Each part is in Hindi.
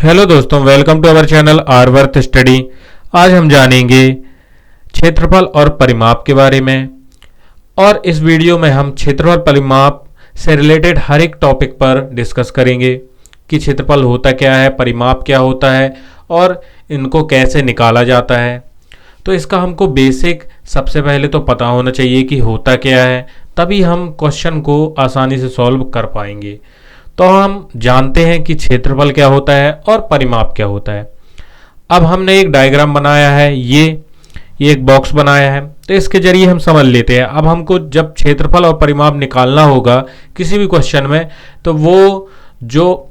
हेलो दोस्तों, welcome to our channel R worth study. आज हम जानेंगे क्षेत्रफल और परिमाप के बारे में। और इस वीडियो में हम क्षेत्रफल परिमाप से रिलेटेड हर एक टॉपिक पर डिस्कस करेंगे कि क्षेत्रफल होता क्या है, परिमाप क्या होता है और इनको कैसे निकाला जाता है। तो इसका हमको बेसिक सबसे पहले तो पता होना चाहिए कि होता क्या है, तभी हम क्वेश्चन को आसानी से सॉल्व कर पाएंगे। तो हम जानते हैं कि क्षेत्रफल क्या होता है और परिमाप क्या होता है। अब हमने एक डायग्राम बनाया है, ये एक बॉक्स बनाया है, तो इसके जरिए हम समझ लेते हैं। अब हमको जब क्षेत्रफल और परिमाप निकालना होगा किसी भी क्वेश्चन में, तो वो जो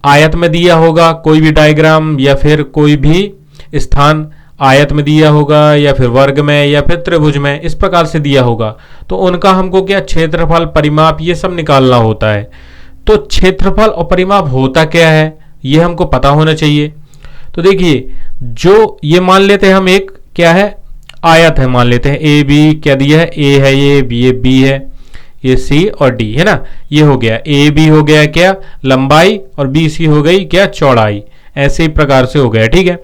आयत में दिया होगा कोई भी डायग्राम या फिर कोई भी स्थान आयत में दिया होगा या फिर वर्ग में या फिर त्रिभुज में, इस प्रकार से दिया होगा, तो उनका हमको क्या क्षेत्रफल परिमाप ये सब निकालना होता है। तो क्षेत्रफल और परिमाप होता क्या है ये हमको पता होना चाहिए। तो देखिए, जो ये मान लेते हैं हम, एक क्या है आयत है, मान लेते हैं ए बी, क्या दिया है, ए है ये बी है, ये सी और डी है ना। ये हो गया ए बी, हो गया क्या लंबाई, और बी सी हो गई क्या चौड़ाई। ऐसे ही प्रकार से हो गया, ठीक है।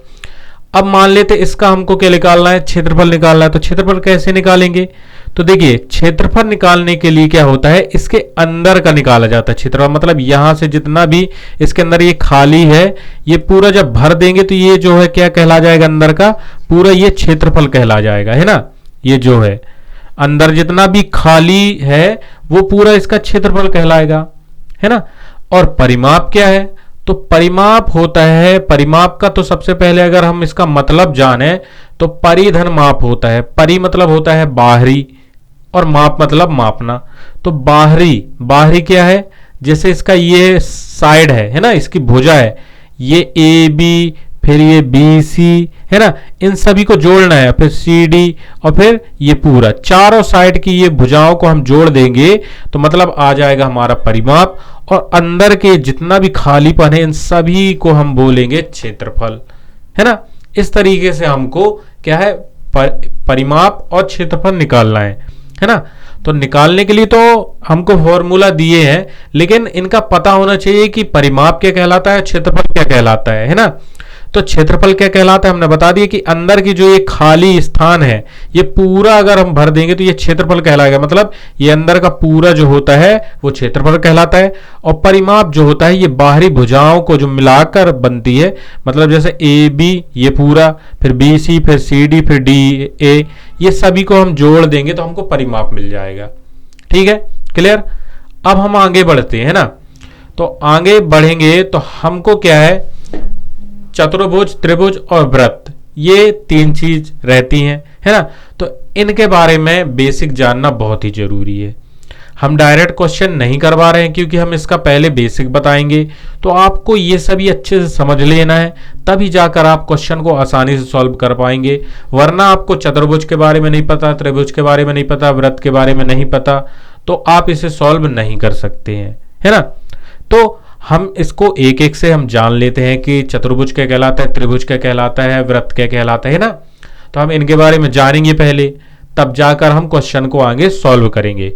अब मान लेते इसका हमको क्या निकालना है, क्षेत्रफल निकालना है। तो क्षेत्रफल कैसे निकालेंगे, तो देखिए क्षेत्रफल निकालने के लिए क्या होता है, इसके अंदर का निकाला जाता है क्षेत्रफल। मतलब यहां से जितना भी इसके अंदर ये खाली है, ये पूरा जब भर देंगे तो ये जो है क्या कहला जाएगा, अंदर का पूरा ये क्षेत्रफल कहला जाएगा, है ना। ये जो है अंदर जितना भी खाली है वो पूरा इसका क्षेत्रफल कहलाएगा, है ना। और परिमाप क्या है, तो परिमाप होता है, परिमाप का तो सबसे पहले अगर हम इसका मतलब जाने तो परिधन माप होता है। परि मतलब होता है बाहरी और माप मतलब मापना। तो बाहरी क्या है, जैसे इसका ये साइड है ना, इसकी भुजा है, ये ए बी, फिर ये बी सी है ना, इन सभी को जोड़ना है, फिर सी डी और फिर ये पूरा चारों साइड की ये भुजाओं को हम जोड़ देंगे तो मतलब आ जाएगा हमारा परिमाप। और अंदर के जितना भी खालीपन है इन सभी को हम बोलेंगे क्षेत्रफल, है ना। इस तरीके से हमको क्या है परिमाप और क्षेत्रफल निकालना है ना। तो निकालने के लिए तो हमको फॉर्मूला दिए हैं, लेकिन इनका पता होना चाहिए कि परिमाप क्या कहलाता है, क्षेत्रफल क्या कहलाता है ना। तो क्षेत्रफल क्या कहलाता है हमने बता दिया कि अंदर की जो ये खाली स्थान है ये पूरा अगर हम भर देंगे तो ये क्षेत्रफल कहलाएगा। मतलब ये अंदर का पूरा जो होता है वो क्षेत्रफल कहलाता है। और परिमाप जो होता है ये बाहरी भुजाओं को जो मिलाकर बनती है, मतलब जैसे ए बी ये पूरा, फिर बी सी, फिर सी डी, फिर डी ए, ये सभी को हम जोड़ देंगे तो हमको परिमाप मिल जाएगा। ठीक है, क्लियर। अब हम आगे बढ़ते हैं ना। तो आगे बढ़ेंगे तो हमको क्या है, चतुर्भुज, त्रिभुज और वृत्त, ये तीन चीज रहती हैं, है ना। तो इनके बारे में बेसिक जानना बहुत ही जरूरी है। हम डायरेक्ट क्वेश्चन नहीं करवा रहे हैं क्योंकि हम इसका पहले बेसिक बताएंगे। तो आपको ये सभी अच्छे से समझ लेना है, तभी जाकर आप क्वेश्चन को आसानी से सॉल्व कर पाएंगे। वरना आपको चतुर्भुज के बारे में नहीं पता, त्रिभुज के बारे में नहीं पता, वृत्त के बारे में नहीं पता, तो आप इसे सॉल्व नहीं कर सकते हैं, है ना। तो हम इसको एक एक से हम जान लेते हैं कि चतुर्भुज क्या कहलाता है, त्रिभुज क्या कहलाता है, वृत्त क्या कहलाता है ना। तो हम इनके बारे में जानेंगे पहले, तब जाकर हम क्वेश्चन को आगे सॉल्व करेंगे।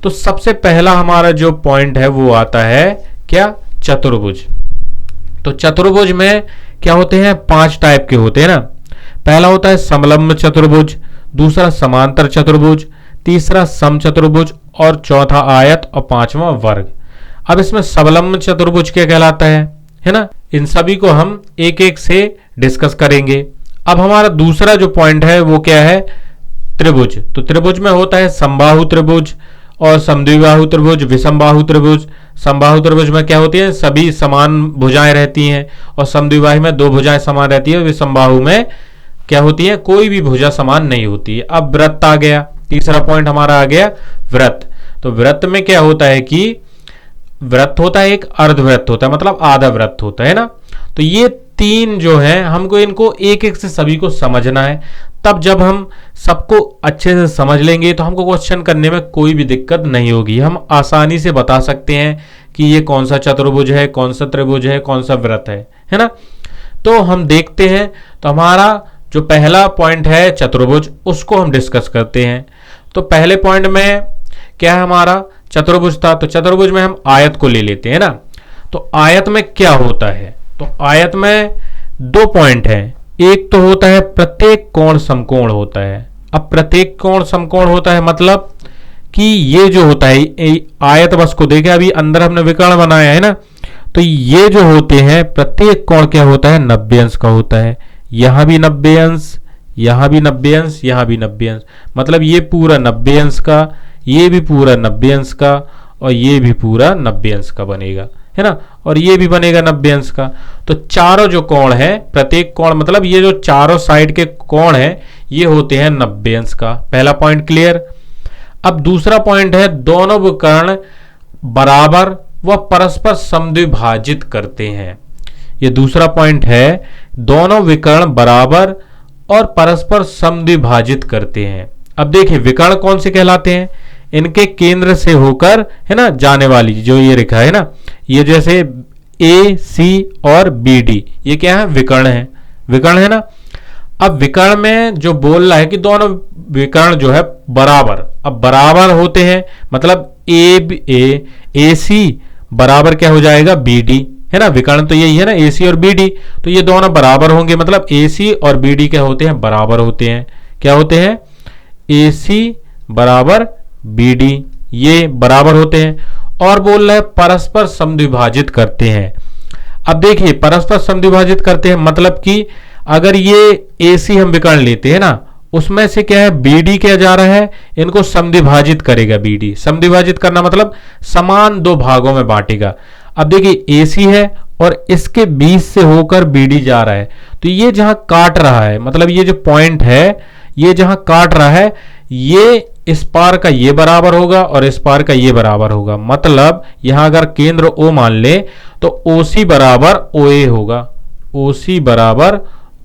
तो सबसे पहला हमारा जो पॉइंट है वो आता है क्या, चतुर्भुज। तो चतुर्भुज में क्या होते हैं, 5 टाइप के होते हैं ना। पहला होता है समलंब चतुर्भुज, दूसरा समांतर चतुर्भुज, तीसरा समचतुर्भुज और चौथा आयत और पांचवा वर्ग। अब इसमें समलंब चतुर्भुज क्या कहलाता है ना। इन सभी को हम एक एक से डिस्कस करेंगे। अब हमारा दूसरा जो पॉइंट है वो क्या है, त्रिभुज। तो त्रिभुज में होता है समबाहु त्रिभुज और समद्विबाहु त्रिभुज, विषमबाहु त्रिभुज। समबाहु त्रिभुज में क्या होती है, सभी समान भुजाएं रहती हैं, और समद्विबाहु में 2 भुजाएं समान रहती है। विषमबाहु में क्या होती है, कोई भी भुजा समान नहीं होती है। अब वृत्त आ गया, तीसरा पॉइंट हमारा आ गया वृत्त। तो वृत्त में क्या होता है कि वृत्त होता है एक अर्धवृत्त होता है, मतलब आधा वृत्त होता है ना। तो ये तीन जो है हमको इनको एक एक से सभी को समझना है। तब जब हम सबको अच्छे से समझ लेंगे तो हमको क्वेश्चन करने में कोई भी दिक्कत नहीं होगी। हम आसानी से बता सकते हैं कि ये कौन सा चतुर्भुज है, कौन सा त्रिभुज है, कौन सा वृत्त है ना। तो हम देखते हैं, तो हमारा जो पहला पॉइंट है चतुर्भुज, उसको हम डिस्कस करते हैं। तो पहले पॉइंट में क्या है हमारा, चतुर्भुज था। तो चतुर्भुज में हम आयत को ले लेते हैं ना। तो आयत में क्या होता है, तो आयत में दो पॉइंट है, एक तो होता है प्रत्येक कोण समकोण होता है। अब प्रत्येक कोण समकोण होता है मतलब कि ये जो होता है आयत बस को देखे, अभी अंदर हमने विकर्ण बनाया है ना, तो ये जो होते हैं प्रत्येक कोण क्या होता है 90 अंश का होता है। यहां भी 90 अंश, यहां भी 90 अंश, यहां भी 90 अंश, मतलब ये पूरा 90 अंश का, ये भी पूरा 90 अंश का, और ये भी पूरा 90 अंश का बनेगा, है ना, और ये भी बनेगा 90 अंश का। तो चारों जो कोण है, प्रत्येक कोण मतलब ये जो चारों साइड के कोण है ये होते हैं 90 अंश का। पहला पॉइंट क्लियर। अब दूसरा पॉइंट है दोनों विकर्ण बराबर व परस्पर समद्विभाजित करते हैं। ये दूसरा पॉइंट है, दोनों विकर्ण बराबर और परस्पर समद्विभाजित करते हैं। अब देखिए विकर्ण कौन से कहलाते हैं, इनके केंद्र से होकर, है ना, जाने वाली जो ये रेखा है ना, ये जैसे ए सी और बी डी, ये क्या है विकर्ण है, विकर्ण है ना। अब विकर्ण में जो बोल रहा है कि दोनों विकर्ण जो है बराबर, अब बराबर होते हैं मतलब ए सी बराबर क्या हो जाएगा बी डी, है ना, विकर्ण तो यही है ना ए सी और बी डी, तो ये दोनों बराबर होंगे मतलब ए सी और बी डी क्या होते हैं बराबर होते हैं। क्या होते हैं, ए सी बराबर बी डी, ये बराबर होते हैं। और बोल रहे हैं परस्पर समद्विभाजित करते हैं। अब देखिए परस्पर समद्विभाजित करते हैं मतलब कि अगर ये ए सी हम विकर्ण लेते हैं ना, उसमें से क्या है बी डी क्या जा रहा है, इनको समद्विभाजित करेगा। बी डी समद्विभाजित करना मतलब समान दो भागों में बांटेगा। अब देखिए ए सी है और इसके बीच से होकर बी डी जा रहा है, तो ये जहां काट रहा है मतलब ये जो पॉइंट है ये जहां काट रहा है, ये इस पार का ये बराबर होगा और इस पार का ये बराबर होगा। मतलब यहां अगर केंद्र O मान ले तो OC बराबर OA होगा, OC बराबर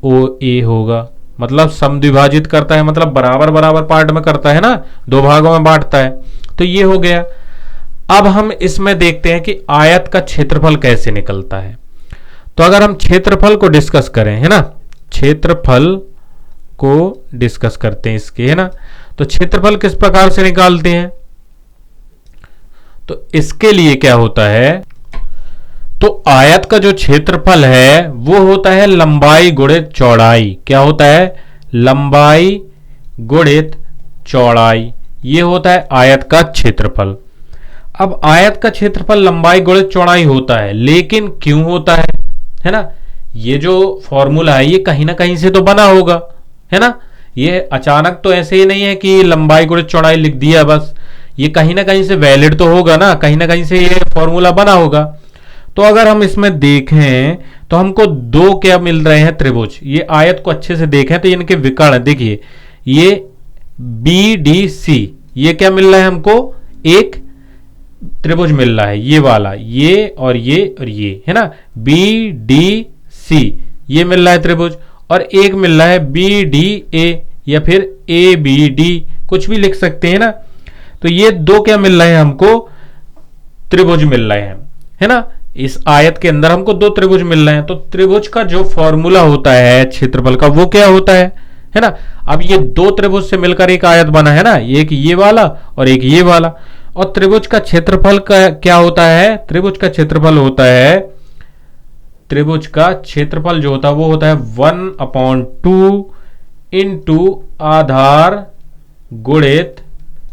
OA होगा। मतलब समद्विभाजित करता है मतलब बराबर बराबर पार्ट में करता है ना, दो भागों में बांटता है। तो ये हो गया। अब हम इसमें देखते हैं कि आयत का क्षेत्रफल कैसे निकलता है। तो अगर हम क्षेत्रफल को डिस्कस करें, है ना, क्षेत्रफल को डिस्कस करते हैं इसके, है ना, तो क्षेत्रफल किस प्रकार से निकालते हैं। तो इसके लिए क्या होता है, तो आयत का जो क्षेत्रफल है वो होता है लंबाई गुणित चौड़ाई। क्या होता है, लंबाई गुणित चौड़ाई, ये होता है आयत का क्षेत्रफल। अब आयत का क्षेत्रफल लंबाई गुणित चौड़ाई होता है, लेकिन क्यों होता है ना, ये जो फॉर्मूला है ये कहीं ना कहीं से तो बना होगा, है ना, ये अचानक तो ऐसे ही नहीं है कि लंबाई गुणित चौड़ाई लिख दिया बस, ये कहीं ना कहीं से वैलिड तो होगा ना, कहीं ना कहीं से ये फॉर्मूला बना होगा। तो अगर हम इसमें देखें तो हमको दो क्या मिल रहे हैं त्रिभुज। ये आयत को अच्छे से देखें तो इनके विकर्ण देखिए, ये बी डी सी, ये क्या मिल रहा है हमको, एक त्रिभुज मिल रहा है ये वाला, ये और ये और ये, है ना, बी डी सी ये मिल रहा है त्रिभुज, और एक मिल रहा है बी डी ए या फिर ए बी डी, कुछ भी लिख सकते हैं ना। तो ये दो क्या मिल रहे हैं हमको, त्रिभुज मिल रहे हैं, है ना, इस आयत के अंदर हमको दो त्रिभुज मिल रहे हैं। तो त्रिभुज का जो फॉर्मूला होता है क्षेत्रफल का वो क्या होता है ना। अब ये दो त्रिभुज से मिलकर एक आयत बना है ना, एक ये वाला और एक ये वाला। और त्रिभुज का क्षेत्रफल का क्या होता है, त्रिभुज का क्षेत्रफल होता है, त्रिभुज का क्षेत्रफल जो होता है वो होता है 1/2 इंटू आधार गुणित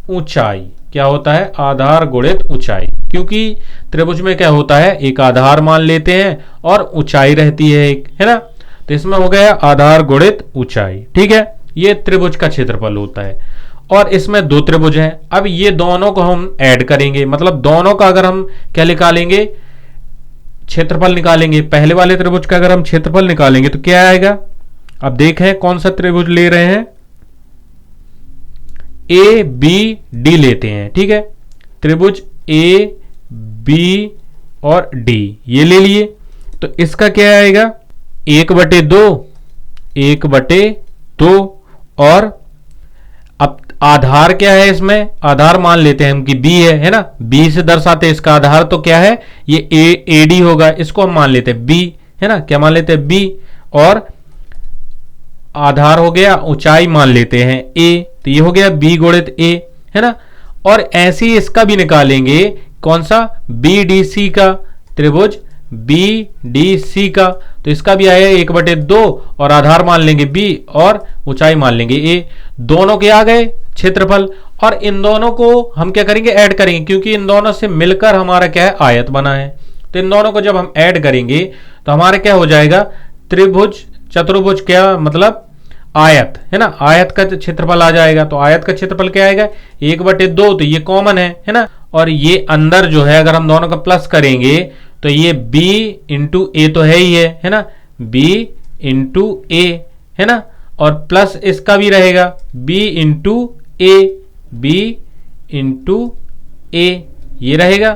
ऊंचाई। क्या होता है, आधार गुणित ऊंचाई, क्योंकि त्रिभुज में क्या होता है एक आधार मान लेते हैं और ऊंचाई रहती है एक, है ना, तो इसमें हो गया आधार गुणित ऊंचाई। ठीक है, ये त्रिभुज का क्षेत्रफल होता है। और इसमें दो त्रिभुज हैं। अब ये दोनों को हम ऐड करेंगे, मतलब दोनों का अगर हम क्या निकालेंगे, क्षेत्रफल निकालेंगे। पहले वाले त्रिभुज का अगर हम क्षेत्रफल निकालेंगे तो क्या आएगा, अब देखें कौन सा त्रिभुज ले रहे हैं, ए बी डी लेते हैं। ठीक है, त्रिभुज ए बी और डी ये ले लिए, तो इसका क्या आएगा 1/2, 1/2। और अब आधार क्या है, इसमें आधार मान लेते हैं हम कि बी है ना, बी से दर्शाते हैं इसका आधार, तो क्या है ये ए डी होगा, इसको हम मान लेते हैं बी, है ना, क्या मान लेते हैं बी। और आधार हो गया, ऊंचाई मान लेते हैं ए, तो ये हो गया बी गुणित ए, है ना। और ऐसे ही इसका भी निकालेंगे, कौन सा, बी डी सी का त्रिभुज बी डी सी का, तो इसका भी आएगा 1/2 और आधार मान लेंगे बी और ऊंचाई मान लेंगे ए। दोनों के आ गए क्षेत्रफल, और इन दोनों को हम क्या करेंगे, ऐड करेंगे, क्योंकि इन दोनों से मिलकर हमारा क्या है, आयत बना है। तो इन दोनों को जब हम ऐड करेंगे तो हमारा क्या हो जाएगा, त्रिभुज चतुर्भुज, क्या मतलब आयत है ना, आयत का क्षेत्रफल आ जाएगा। तो आयत का क्षेत्रफल क्या आएगा, 1/2, तो ये कॉमन है ना। और ये अंदर जो है अगर हम दोनों का प्लस करेंगे तो ये b इंटू ए तो है ही है ना, b इंटू ए है ना, और प्लस इसका भी रहेगा b इंटू ए, b इंटू ए ये रहेगा।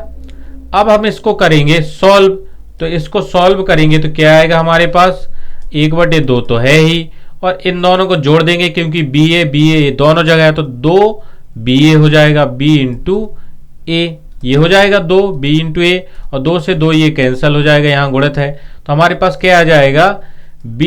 अब हम इसको करेंगे सॉल्व, तो इसको सॉल्व करेंगे तो क्या आएगा हमारे पास, 1/2 तो है ही, और इन दोनों को जोड़ देंगे क्योंकि बी ए दोनों जगह है, तो 2ba हो जाएगा, b इंटू ए ये हो जाएगा 2b इंटू ए, और 2 से 2 ये कैंसिल हो जाएगा, यहाँ गुणित है, तो हमारे पास क्या आ जाएगा, b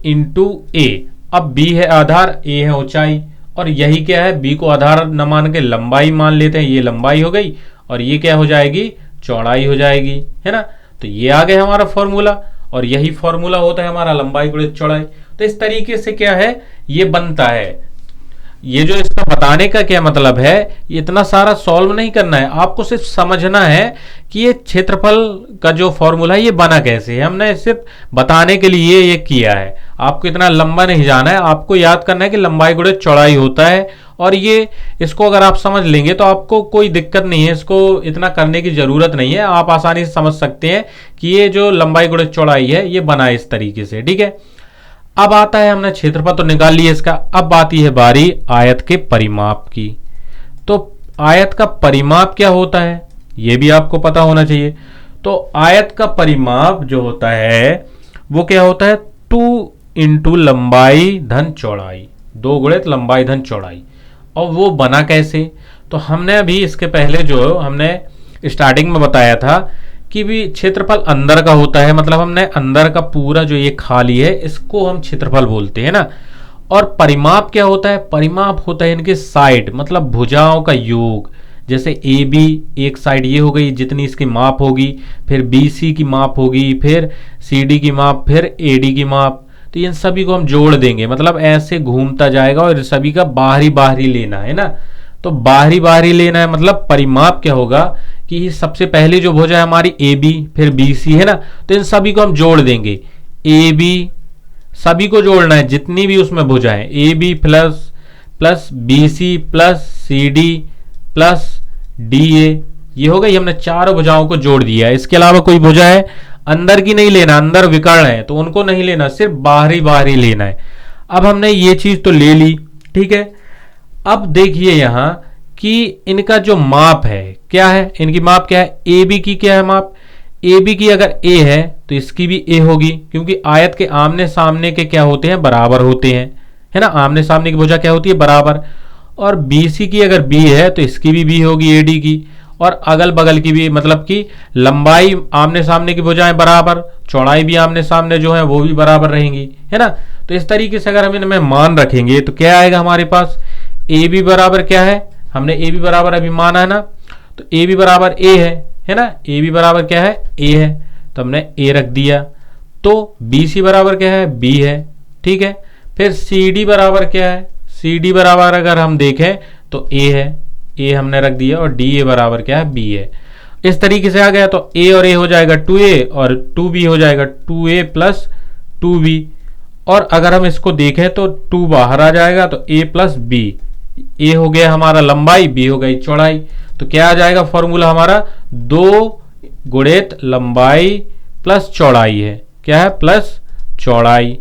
इंटू ए। अब b है आधार, a है ऊंचाई, और यही क्या है, b को आधार न मान के लंबाई मान लेते हैं, ये लंबाई हो गई और ये क्या हो जाएगी, चौड़ाई हो जाएगी, है ना। तो ये आ गया हमारा फॉर्मूला, और यही फॉर्मूला होता है हमारा लंबाई गुणित चौड़ाई। तो इस तरीके से क्या है, ये बनता है। ये जो इसका बताने का क्या मतलब है, ये इतना सारा सॉल्व नहीं करना है, आपको सिर्फ समझना है कि ये क्षेत्रफल का जो फॉर्मूला है ये बना कैसे है। हमने सिर्फ बताने के लिए ये किया है, आपको इतना लंबा नहीं जाना है, आपको याद करना है कि लंबाई गुणित चौड़ाई होता है, और ये इसको अगर आप समझ लेंगे तो आपको कोई दिक्कत नहीं है, इसको इतना करने की जरूरत नहीं है, आप आसानी से समझ सकते हैं कि ये जो लंबाई गुणित चौड़ाई है ये बना है इस तरीके से, ठीक है। अब आता है, हमने क्षेत्रफल तो निकाल लिया इसका, अब आती है बारी आयत के परिमाप की। तो आयत का परिमाप क्या होता है ये भी आपको पता होना चाहिए। तो आयत का परिमाप जो होता है वो क्या होता है, 2 इंटू लंबाई धन चौड़ाई, 2 गुणित लंबाई धन चौड़ाई। और वो बना कैसे, तो हमने अभी इसके पहले जो हमने स्टार्टिंग में बताया था कि भी क्षेत्रफल अंदर का होता है, मतलब हमने अंदर का पूरा जो ये खाली है इसको हम क्षेत्रफल बोलते हैं ना। और परिमाप क्या होता है, परिमाप होता है इनके साइड, मतलब भुजाओं का योग। जैसे ए बी एक साइड ये हो गई जितनी इसकी माप होगी, फिर बी सी की माप होगी, फिर सी डी की माप, फिर ए डी की माप, तो इन सभी को हम जोड़ देंगे, मतलब ऐसे घूमता जाएगा और सभी का बाहरी बाहरी लेना है ना। तो बाहरी बाहरी लेना है, मतलब परिमाप क्या होगा कि सबसे पहली जो भुजा है हमारी ए बी, फिर बी सी है ना, तो इन सभी को हम जोड़ देंगे। ए बी सभी को जोड़ना है जितनी भी उसमें भुजा है, A B plus plus B C plus C D plus D A, ये हो गई, हमने चारों भुजाओं को जोड़ दिया है। इसके अलावा कोई भुजा है अंदर की नहीं लेना, अंदर विकर्ण है तो उनको नहीं लेना, सिर्फ बाहरी बाहरी लेना है। अब हमने ये चीज तो ले ली, ठीक है। अब देखिए यहां कि इनका जो माप है क्या है, इनकी माप क्या है, ए बी की क्या है माप, ए बी की अगर ए है तो इसकी भी ए होगी, क्योंकि आयत के आमने सामने के क्या होते हैं, बराबर होते हैं, है ना। आमने सामने की भुजा क्या होती है, बराबर। और बी सी की अगर बी है तो इसकी भी बी होगी ए डी की, और अगल बगल की भी, मतलब कि लंबाई आमने सामने की भुजाएं बराबर, चौड़ाई भी आमने सामने जो है वो भी बराबर रहेंगी, है ना। तो इस तरीके से अगर हम इनमें मान रखेंगे तो क्या आएगा हमारे पास, ए बी बराबर क्या है, हमने ए बी बराबर अभी माना है ना, तो ए बी बराबर ए है ना, ए बी बराबर क्या है, ए है, तो हमने ए रख दिया। तो बी सी बराबर क्या है, बी है, ठीक है। फिर सी डी बराबर क्या है, सी डी बराबर अगर हम देखें तो ए है, ए हमने रख दिया, और डी ए बराबर क्या है, बी है। इस तरीके से आ गया, तो ए और ए हो जाएगा 2a और 2b हो जाएगा 2a प्लस 2b। और अगर हम इसको देखें तो 2 बाहर आ जाएगा, तो a प्लस बी, ए हो गया हमारा लंबाई, बी हो गई चौड़ाई। तो क्या आ जाएगा फॉर्मूला हमारा, 2 गुणित लंबाई प्लस चौड़ाई है, क्या है, प्लस चौड़ाई।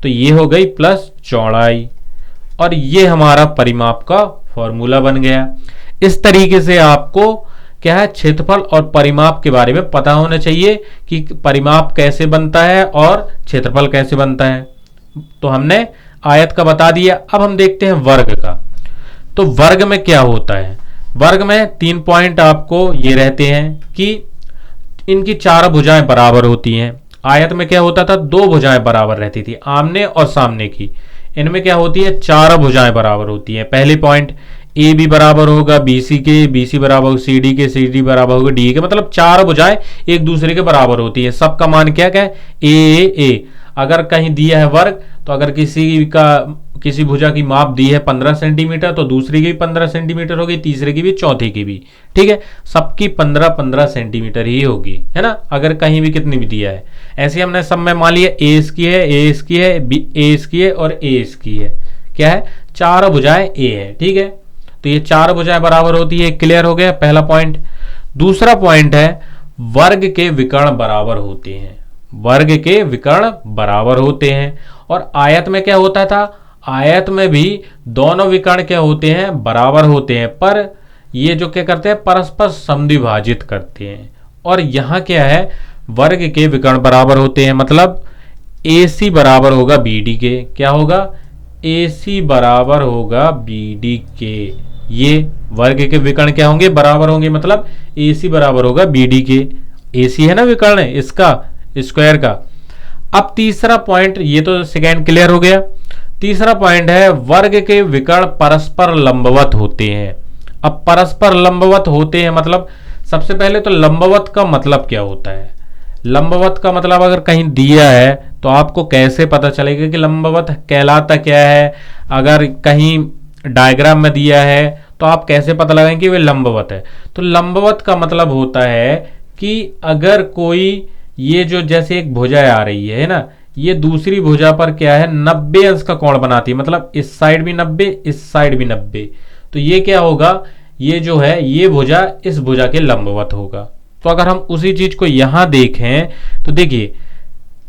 तो ये हो गई प्लस चौड़ाई, और ये हमारा परिमाप का फॉर्मूला बन गया। इस तरीके से आपको क्या है, क्षेत्रफल और परिमाप के बारे में पता होना चाहिए कि परिमाप कैसे बनता है और क्षेत्रफल कैसे बनता है। तो हमने आयत का बता दिया। अब हम देखते हैं वर्ग का। तो वर्ग में क्या होता है, वर्ग में 3 पॉइंट आपको ये रहते हैं कि इनकी 4 भुजाएं बराबर होती हैं। आयत में क्या होता था, 2 भुजाएं बराबर रहती थी, आमने और सामने की। इनमें क्या होती है, 4 भुजाएं बराबर होती हैं। पहले पॉइंट, ए बी बराबर होगा बी सी के, बी सी बराबर होगा सी डी के, सी डी बराबर होगा डी के। मतलब चार भुजाएं एक दूसरे के बराबर होती है, सबका मान क्या क्या है ए। अगर कहीं दिया है वर्ग, तो अगर किसी भुजा की माप दी है 15 सेंटीमीटर, तो दूसरी की भी 15 सेंटीमीटर होगी, तीसरे की भी, चौथे की भी। ठीक है, सबकी 15-15 सेंटीमीटर ही होगी, है ना। अगर कहीं भी कितनी भी दिया है, ऐसे हमने सब में मान लिया ए इसकी है, ए इसकी है, बी ए इसकी है और ए इसकी है। क्या है, चार भुजाएं ए है। ठीक है, तो ये चार भुजाएं बराबर होती है। क्लियर हो गया पहला पॉइंट। दूसरा पॉइंट है वर्ग के विकर्ण बराबर होते हैं। वर्ग के विकर्ण बराबर होते हैं। और आयत में क्या होता था, आयत में भी दोनों विकर्ण क्या होते हैं, बराबर होते हैं, पर ये जो क्या करते हैं, परस्पर समद्विभाजित करते हैं। और यहां क्या है, वर्ग के विकर्ण बराबर होते हैं, मतलब AC बराबर होगा BD के। क्या होगा, AC बराबर होगा BD के। ये वर्ग के विकर्ण क्या होंगे, बराबर होंगे, मतलब AC बराबर होगा BD के। AC है ना विकर्ण है इसका, स्क्वायर का। अब तीसरा पॉइंट, ये तो सेकेंड क्लियर हो गया। तीसरा पॉइंट है वर्ग के विकर्ण परस्पर लंबवत होते हैं। अब परस्पर लंबवत होते हैं मतलब सबसे पहले तो लंबवत का मतलब क्या होता है। लंबवत का मतलब अगर कहीं दिया है तो आपको कैसे पता चलेगा कि लंबवत कहलाता क्या है। अगर कहीं डायग्राम में दिया है तो आप कैसे पता लगाएंगे कि वे लंबवत है। तो लंबवत का मतलब होता है कि अगर कोई ये जो जैसे एक भुजा आ रही है ना, ये दूसरी भुजा पर क्या है 90 अंश का कोण बनाती है, मतलब इस साइड भी 90, इस साइड भी 90। तो ये क्या होगा, ये जो है ये भुजा इस भुजा के लंबवत होगा। तो अगर हम उसी चीज को यहां देखें तो देखिए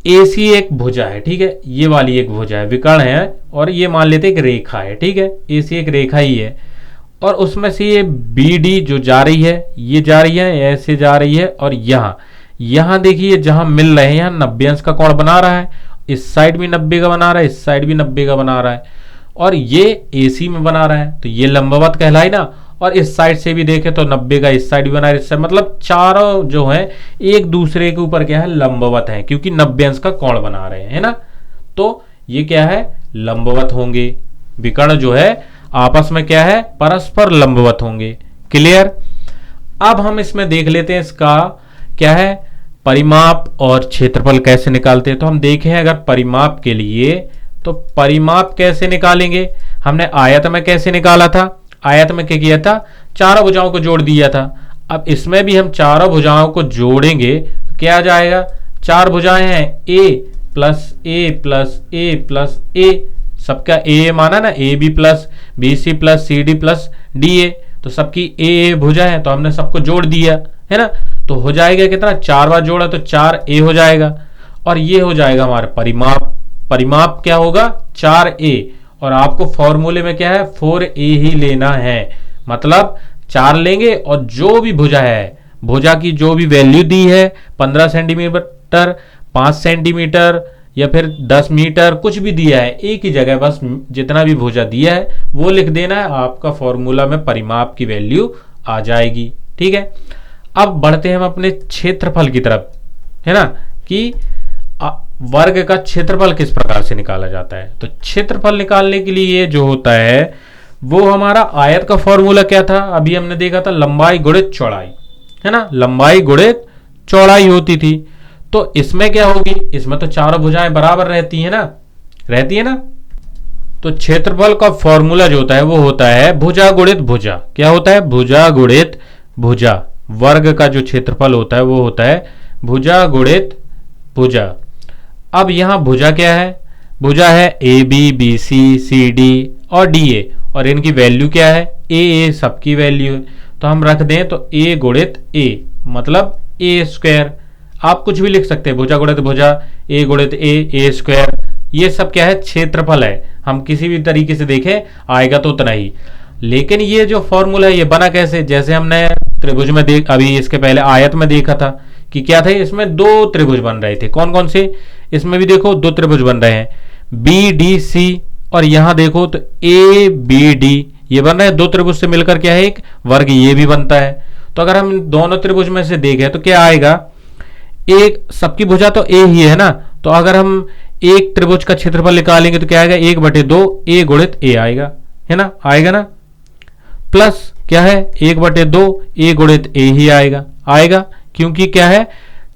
AC एक भुजा है, ठीक है, ये वाली एक भुजा है, विकर्ण है, और ये मान लेते एक रेखा है। ठीक है, AC एक रेखा ही है, और उसमें से ये BD जो जा रही है, ये जा रही है, ऐसे जा रही है, और यहां देखिए जहां मिल रहे हैं यहां 90 अंश का कोण बना रहा है। इस साइड भी 90 का बना रहा है, इस साइड भी 90 का बना रहा है, और ये AC में बना रहा है, तो ये लंबवत कहलाई ना। और इस साइड से भी देखें तो 90 का इस साइड भी बना रहा है, इस साइड, मतलब चारों जो है एक दूसरे के ऊपर क्या है, लंबवत है, क्योंकि 90 अंश का कोण बना रहे हैं, है ना। तो ये क्या है, लंबवत होंगे। विकर्ण जो है आपस में क्या है, परस्पर लंबवत होंगे। क्लियर। अब हम इसमें देख लेते हैं इसका क्या है, परिमाप और क्षेत्रफल कैसे निकालते हैं। तो हम देखें अगर परिमाप के लिए, तो परिमाप कैसे निकालेंगे। हमने आयत में कैसे निकाला था, आयत में क्या किया था, चारों भुजाओं को जोड़ दिया था। अब इसमें भी हम चारों भुजाओं को जोड़ेंगे तो क्या आ जाएगा, चार भुजाएं हैं A plus A plus A plus A, सबका A माना ना, AB plus BC plus CD plus DA, तो सबकी A भुजा है, तो हमने सबको जोड़ दिया, है ना। तो हो जाएगा कितना, 4 बार जोड़ा तो 4A हो जाएगा, और ये हो जाएगा हमारा परिमाप। परिमाप क्या होगा, 4A, और आपको फॉर्मूले में क्या है 4A ही लेना है, मतलब 4 लेंगे, और जो भी भुजा है, भुजा की जो भी वैल्यू दी है 15 सेंटीमीटर, 5 सेंटीमीटर या फिर 10 मीटर, कुछ भी दिया है, एक ही जगह बस जितना भी भुजा दिया है वो लिख देना है, आपका फॉर्मूला में परिमाप की वैल्यू आ जाएगी। ठीक है, अब बढ़ते हैं हम अपने क्षेत्रफल की तरफ, है ना, कि वर्ग का क्षेत्रफल किस प्रकार से निकाला जाता है। तो क्षेत्रफल निकालने के लिए जो होता है वो हमारा आयत का फॉर्मूला क्या था, अभी हमने देखा था, लंबाई गुणित चौड़ाई, है ना, लंबाई गुणित चौड़ाई होती थी। तो इसमें क्या होगी, इसमें तो चारों भुजाएं बराबर रहती है ना, रहती है ना। तो क्षेत्रफल का फॉर्मूला जो होता है वो होता है भुजा गुणित भुजा। क्या होता है, भुजा गुणित भुजा। वर्ग का जो क्षेत्रफल होता है वो होता है भुजा गुणित भुजा। अब यहां भुजा क्या है, भुजा है AB BC CD और DA, और इनकी वैल्यू क्या है AA, सबकी वैल्यू है। तो हम रख दें तो A गुणित A, मतलब A स्क्वायर। आप कुछ भी लिख सकते हैं, भुजा गुणित भुजा, A गुणित A स्क्वायर, ये सब क्या है, क्षेत्रफल है। हम किसी भी तरीके से देखें आएगा तो उतना ही। लेकिन ये जो फॉर्मूला है ये बना कैसे, जैसे हमने त्रिभुज में अभी इसके पहले आयत में देखा था कि क्या थे, इसमें दो त्रिभुज बन रहे थे। कौन कौन से, इसमें भी देखो दो त्रिभुज बन रहे हैं, BDC, और यहां देखो तो ABD, ये बन रहा है, दो त्रिभुज से मिलकर क्या है, एक वर्ग ये भी बनता है। तो अगर हम दोनों त्रिभुज में से देखें तो क्या आएगा, एक सबकी भुजा तो A ही है ना, तो अगर हम एक त्रिभुज का क्षेत्रफल निकालेंगे तो क्या आएगा, 1/2 A गुणित A आएगा, है ना, आएगा ना। प्लस क्या है 1/2, a गुणित a ही आएगा क्योंकि क्या है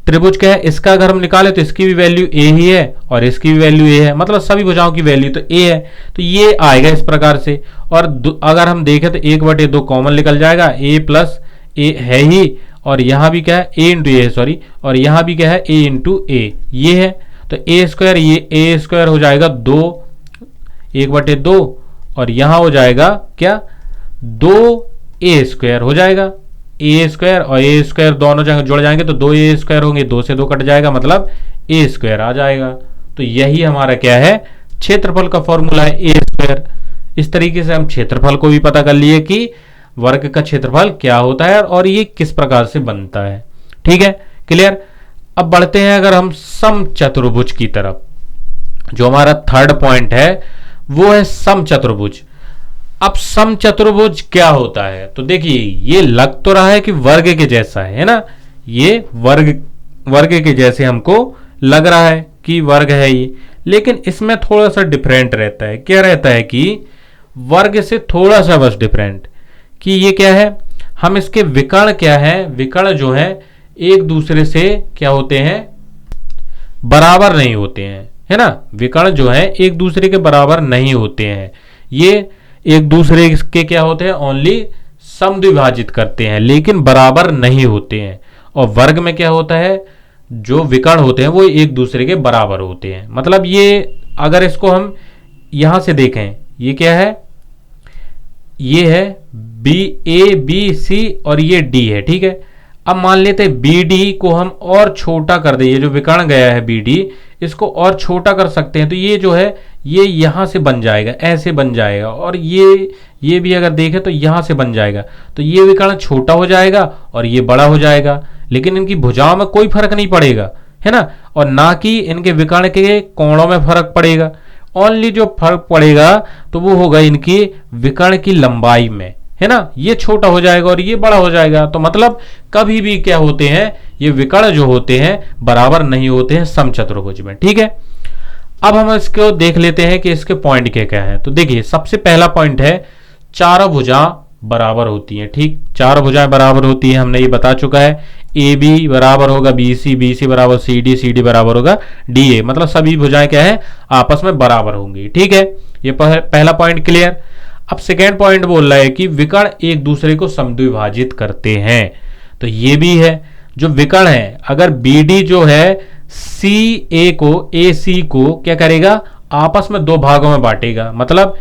त्रिभुज क्या है इसका, अगर हम निकाले तो इसकी भी वैल्यू a ही है और इसकी भी वैल्यू a है, मतलब सभी भुजाओं की वैल्यू तो a है, तो ये आएगा इस प्रकार से। और अगर हम देखें तो 1/2 कॉमन निकल जाएगा, a प्लस a है ही, और यहाँ भी क्या है a इंटू ए, सॉरी, और यहाँ भी क्या है a इंटू ए, ये है। तो a स्क्वायर, ये a स्क्वायर हो जाएगा 1/2 और यहाँ हो जाएगा क्या 2a स्क्वायर हो जाएगा, a स्क्वायर और a स्क्वायर दोनों जगह जुड़ जाएंगे तो 2a स्क्वायर होंगे, 2 से 2 कट जाएगा, मतलब a स्क्वायर आ जाएगा। तो यही हमारा क्या है क्षेत्रफल का फॉर्मूला है a स्क्वायर। इस तरीके से हम क्षेत्रफल को भी पता कर लिए कि वर्ग का क्षेत्रफल क्या होता है और ये किस प्रकार से बनता है। ठीक है, क्लियर। अब बढ़ते हैं अगर हम समचतुर्भुज की तरफ, जो हमारा थर्ड पॉइंट है वो है समचतुर्भुज। अब समचतुर्भुज क्या होता है, तो देखिए ये लग तो रहा है कि वर्ग के जैसा है ना, ये वर्ग के जैसे हमको लग रहा है कि वर्ग है ये, लेकिन इसमें थोड़ा सा डिफरेंट रहता है। क्या रहता है कि वर्ग से थोड़ा सा बस डिफरेंट, कि ये क्या है, हम इसके विकर्ण क्या है, विकर्ण जो है एक दूसरे से क्या होते हैं, बराबर नहीं होते हैं, है ना। विकर्ण जो है एक दूसरे के बराबर नहीं होते हैं, ये एक दूसरे के क्या होते हैं, ओनली समद्विभाजित करते हैं लेकिन बराबर नहीं होते हैं। और वर्ग में क्या होता है, जो विकर्ण होते हैं वो एक दूसरे के बराबर होते हैं। मतलब ये अगर इसको हम यहां से देखें, ये क्या है, ये है A B C और ये D है, ठीक है। अब मान लेते हैं BD को हम और छोटा कर दें, ये जो विकर्ण गया है BD इसको और छोटा कर सकते हैं, तो ये जो है ये यहां से बन जाएगा, ऐसे बन जाएगा, और ये भी अगर देखें तो यहां से बन जाएगा, तो ये विकर्ण छोटा हो जाएगा और ये बड़ा हो जाएगा, लेकिन इनकी भुजाओं में कोई फर्क नहीं पड़ेगा, है ना, और ना कि इनके विकर्ण के कोणों में फर्क पड़ेगा। ओनली जो फर्क पड़ेगा तो वो होगा इनकी विकर्ण की लंबाई में, है ना, ये छोटा हो जाएगा और ये बड़ा हो जाएगा। तो मतलब कभी भी क्या होते हैं, ये विकर्ण जो होते हैं बराबर नहीं होते हैं समचतुर्भुज में। ठीक है, अब हम इसको देख लेते हैं कि इसके पॉइंट क्या क्या है। तो देखिए सबसे पहला पॉइंट है चारों भुजा बराबर होती हैं। ठीक, चारों भुजाएं बराबर होती हैं, हमने ये बता चुका है। ए बी बराबर होगा बी सी बराबर सी डी बराबर होगा डी ए, मतलब सभी भुजाएं क्या है आपस में बराबर होंगी। ठीक है, ये पहला पॉइंट क्लियर। अब सेकेंड पॉइंट बोल रहा है कि विकर्ण एक दूसरे को समद्विभाजित करते हैं, तो ये भी है। जो विकर्ण है, अगर बी डी जो है ए सी को क्या करेगा, आपस में दो भागों में बांटेगा। मतलब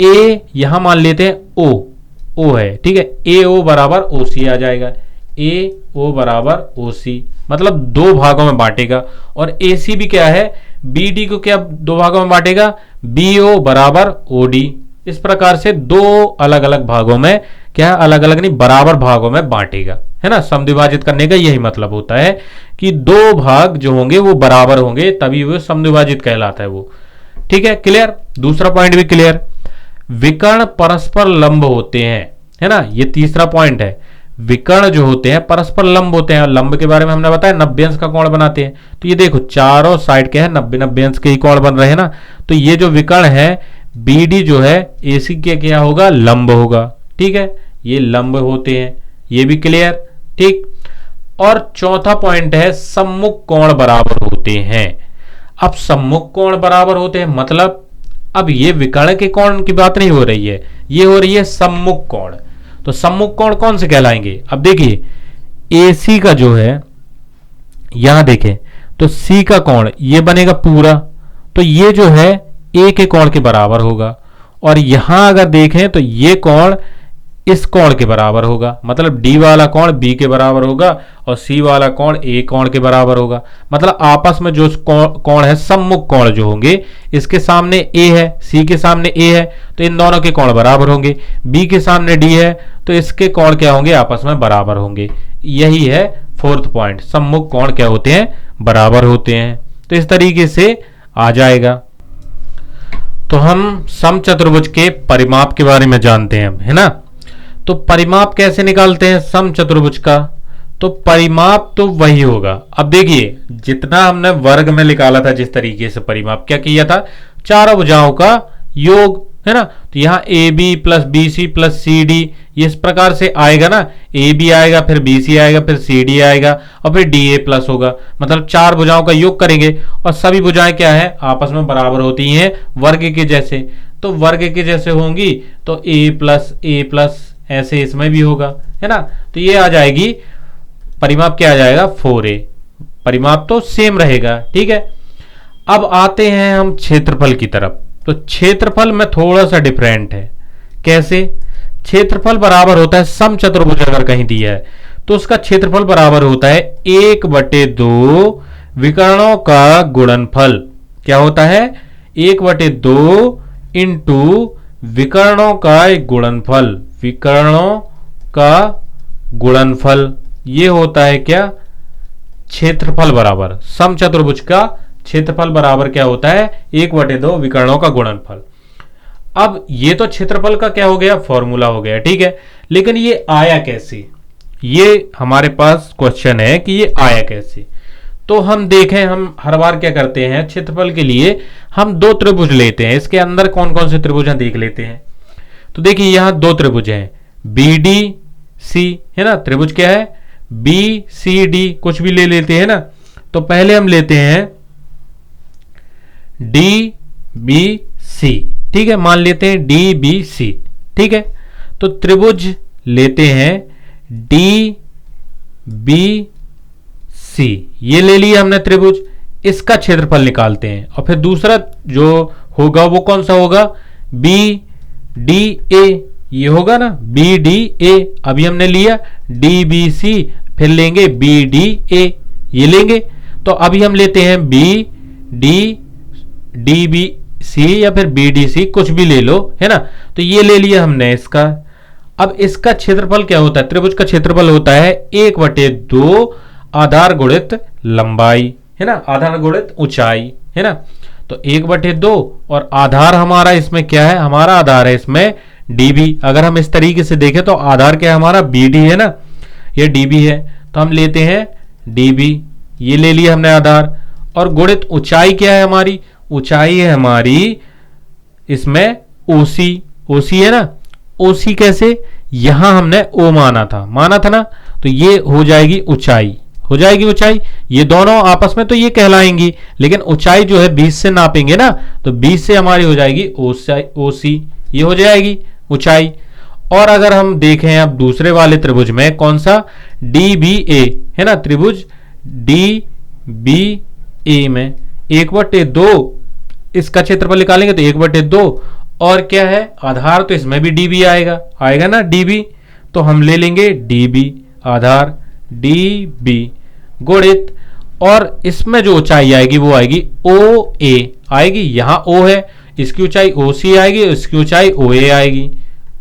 ए यहां मान लेते हैं ओ है, ठीक है, ए ओ बराबर ओ सी आ जाएगा, ए ओ बराबर ओ सी, मतलब दो भागों में बांटेगा। और ए सी भी क्या है, बी डी को क्या दो भागों में बांटेगा, बी ओ बराबर ओ डी। इस प्रकार से दो अलग अलग भागों में क्या, अलग अलग नहीं बराबर भागों में बांटेगा, है ना। समद्विभाजित करने का यही मतलब होता है कि दो भाग जो होंगे वो बराबर होंगे, तभी वो समद्विभाजित कहलाता है वो। ठीक है, क्लियर। दूसरा पॉइंट भी क्लियर, विकर्ण परस्पर लंब होते हैं, है ना, ये तीसरा पॉइंट है। विकर्ण जो होते हैं परस्पर लंब होते हैं, और लंब के बारे में हमने बताया 90 अंश का कोण बनाते हैं। तो ये देखो चारों साइड क्या है 90 अंश के ही कोण बन रहे हैं ना। तो ये जो विकर्ण है बी डी जो है ए सी के क्या होगा, लंब होगा। ठीक है, ये लंब होते हैं, ये भी क्लियर। ठीक, और चौथा पॉइंट है सम्मुख कोण बराबर होते हैं। अब सम्मुख कोण बराबर होते हैं मतलब अब ये विकर्ण के कोण की बात नहीं हो रही है, ये हो रही है सम्मुख कोण। तो सम्मुख कोण कौन से कहलाएंगे, अब देखिए ए सी का जो है यहां देखें तो सी का कोण ये बनेगा पूरा, तो ये जो है ए के कोण के बराबर होगा। और यहां अगर देखें तो ये कोण इस कोण के बराबर होगा, मतलब डी वाला कोण बी के बराबर होगा और सी वाला कोण ए कोण के बराबर होगा। मतलब आपस में जो कोण है सम्मुख कोण जो होंगे, इसके सामने ए है, सी के सामने ए है, तो इन दोनों के कोण बराबर होंगे। बी के सामने डी है तो इसके कोण क्या होंगे, आपस में बराबर होंगे। यही है फोर्थ पॉइंट, सम्मुख कोण क्या होते हैं, बराबर होते हैं। तो इस तरीके से आ जाएगा। तो हम समचतुर्भुज के परिमाप के बारे में जानते हैं, है ना। तो परिमाप कैसे निकालते हैं समचतुर्भुज का, तो परिमाप तो वही होगा। अब देखिए जितना हमने वर्ग में निकाला था जिस तरीके से परिमाप क्या किया था, चारों भुजाओं का योग है ना। तो यहाँ A B plus B C plus C D, ये इस प्रकार से आएगा ना, ए बी आएगा, फिर बी सी आएगा, फिर सी डी आएगा और फिर डी ए प्लस होगा। मतलब चार भुजाओं का योग करेंगे और सभी भुजाएं क्या है, आपस में बराबर होती हैं वर्ग के जैसे। तो वर्ग के जैसे होंगी तो ए प्लस ऐसे इसमें भी होगा, है ना। तो ये आ जाएगी, परिमाप क्या आ जाएगा, 4a। परिमाप तो सेम रहेगा, ठीक है। अब आते हैं हम क्षेत्रफल की तरफ। तो क्षेत्रफल में थोड़ा सा डिफरेंट है। कैसे? क्षेत्रफल बराबर होता है समचतुर्भुज अगर कहीं दिया है तो उसका क्षेत्रफल बराबर होता है 1/2 विकर्णों का गुणनफल। क्या होता है? 1/2 इंटू विकर्णों का एक गुणनफल, विकर्णों का गुणनफल, ये होता है क्या, क्षेत्रफल बराबर। समचतुर्भुज का क्षेत्रफल बराबर क्या होता है, 1/2 विकर्णों का गुणनफल। अब ये तो क्षेत्रफल का क्या हो गया, फॉर्मूला हो गया, ठीक है। लेकिन ये आया कैसे, ये हमारे पास क्वेश्चन है कि ये आया कैसे। तो हम देखें, हम हर बार क्या करते हैं, क्षेत्रफल के लिए हम दो त्रिभुज लेते हैं। इसके अंदर कौन कौन से त्रिभुज हैं देख लेते हैं। तो देखिए यहां दो त्रिभुज हैं, बी डी सी, है ना। त्रिभुज क्या है, बी सी डी, कुछ भी ले लेते हैं ना। तो पहले हम लेते हैं डी बी सी, ठीक है, मान लेते हैं डी बी सी, ठीक है। तो त्रिभुज लेते हैं डी बी सी, ये ले लिया हमने त्रिभुज, इसका क्षेत्रफल निकालते हैं। और फिर दूसरा जो होगा वो कौन सा होगा, बी डी ए, ये होगा ना, बी डी ए। अभी हमने लिया डी बी सी, फिर लेंगे बी डी ए, ये लेंगे। तो अभी हम लेते हैं बी डी बी सी या फिर बी डी सी, कुछ भी ले लो, है ना। तो ये ले लिया हमने इसका। अब इसका क्षेत्रफल क्या होता है, त्रिभुज का क्षेत्रफल होता है 1/2 आधार गुणित लंबाई, है ना, आधार गुणित ऊंचाई, है ना। तो 1/2 और आधार हमारा इसमें क्या है, हमारा आधार है इसमें db। अगर हम इस तरीके से देखें तो आधार क्या है हमारा, bd है ना, ये db है। तो हम लेते हैं db, ये ले लिया हमने आधार। और गुणित ऊंचाई क्या है हमारी, ऊंचाई है हमारी इसमें ओसी है ना। ओसी कैसे, यहां हमने ओ माना था ना। तो ये हो जाएगी ऊंचाई, हो जाएगी ऊंचाई। ये दोनों आपस में तो ये कहलाएंगी, लेकिन ऊंचाई जो है 20 से नापेंगे ना, तो 20 से हमारी हो जाएगी ओसी, ये हो जाएगी ऊंचाई। और अगर हम देखें अब दूसरे वाले त्रिभुज में कौन सा, डी बी ए, है ना, त्रिभुज डी बी ए में 1/2 इसका क्षेत्रफल निकालेंगे तो 1/2। और क्या है, आधार तो इसमें भी db आएगा ना db। तो हम ले लेंगे db आधार db गुणित, और इसमें जो ऊंचाई आएगी वो आएगी oa आएगी। यहां o है, इसकी ऊंचाई oc आएगी, इसकी ऊंचाई oa आएगी,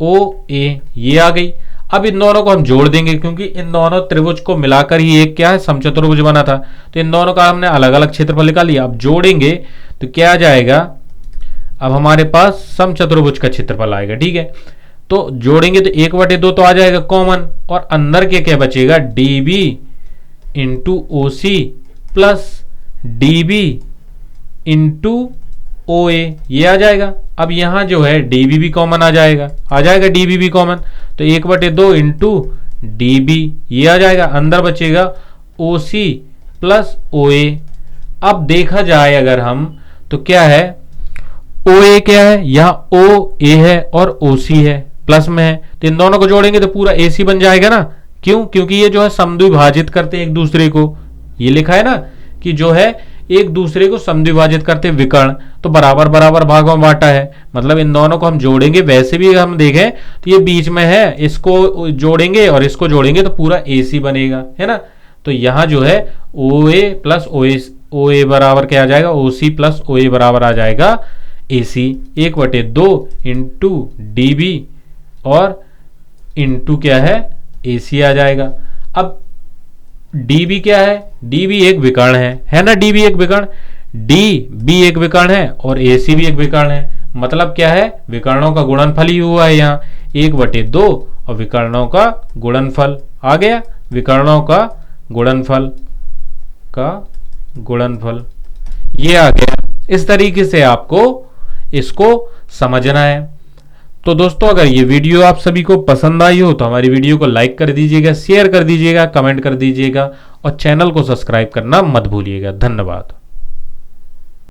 oa ये आ गई। अब इन दोनों को हम जोड़ देंगे क्योंकि इन दोनों त्रिभुज को मिलाकर ही एक क्या है, समचतुर्भुज बना था। तो इन दोनों का हमने अलग अलग क्षेत्रफल निकाल लिया। अब जोड़ेंगे तो क्या आ जाएगा, अब हमारे पास समचतुर्भुज का क्षेत्रफल आएगा, ठीक है। तो जोड़ेंगे तो 1/2 तो आ जाएगा कॉमन, और अंदर के क्या बचेगा, db इंटू ओसी प्लस db इंटू ओए, ये आ जाएगा। अब यहां जो है db भी कॉमन आ जाएगा db भी कॉमन। तो 1/2 इंटू db, ये आ जाएगा। अंदर बचेगा oc प्लस oa। अब देखा जाए अगर हम तो क्या है, OA क्या है, यहाँ OA है और OC है, प्लस में है। तो इन दोनों को जोड़ेंगे तो पूरा AC बन जाएगा ना। क्यों, क्योंकि ये जो है समद्विभाजित करते हैं एक दूसरे को। ये लिखा है ना कि जो है एक दूसरे को समद्विभाजित करते विकर्ण, तो बराबर बराबर भागों में बांटा है। मतलब इन दोनों को हम जोड़ेंगे, वैसे भी हम देखें तो ये बीच में है, इसको जोड़ेंगे और इसको जोड़ेंगे तो पूरा AC बनेगा, है ना। तो यहाँ जो है OA प्लस OA बराबर क्या आ जाएगा, OC प्लस OA बराबर आ जाएगा AC। 1/2 इंटू db और इंटू क्या है, AC आ जाएगा। अब db क्या है, db एक विकर्ण है ना, db एक विकर्ण, db एक विकर्ण है और AC भी एक विकर्ण है। मतलब क्या है, विकर्णों का गुणनफल ही हुआ है यहाँ 1/2 और विकर्णों का गुणनफल आ गया, विकर्णों का गुणनफल ये आ गया। इस तरीके से आपको इसको समझना है। तो दोस्तों अगर ये वीडियो आप सभी को पसंद आई हो तो हमारी वीडियो को लाइक कर दीजिएगा, शेयर कर दीजिएगा, कमेंट कर दीजिएगा और चैनल को सब्सक्राइब करना मत भूलिएगा। धन्यवाद।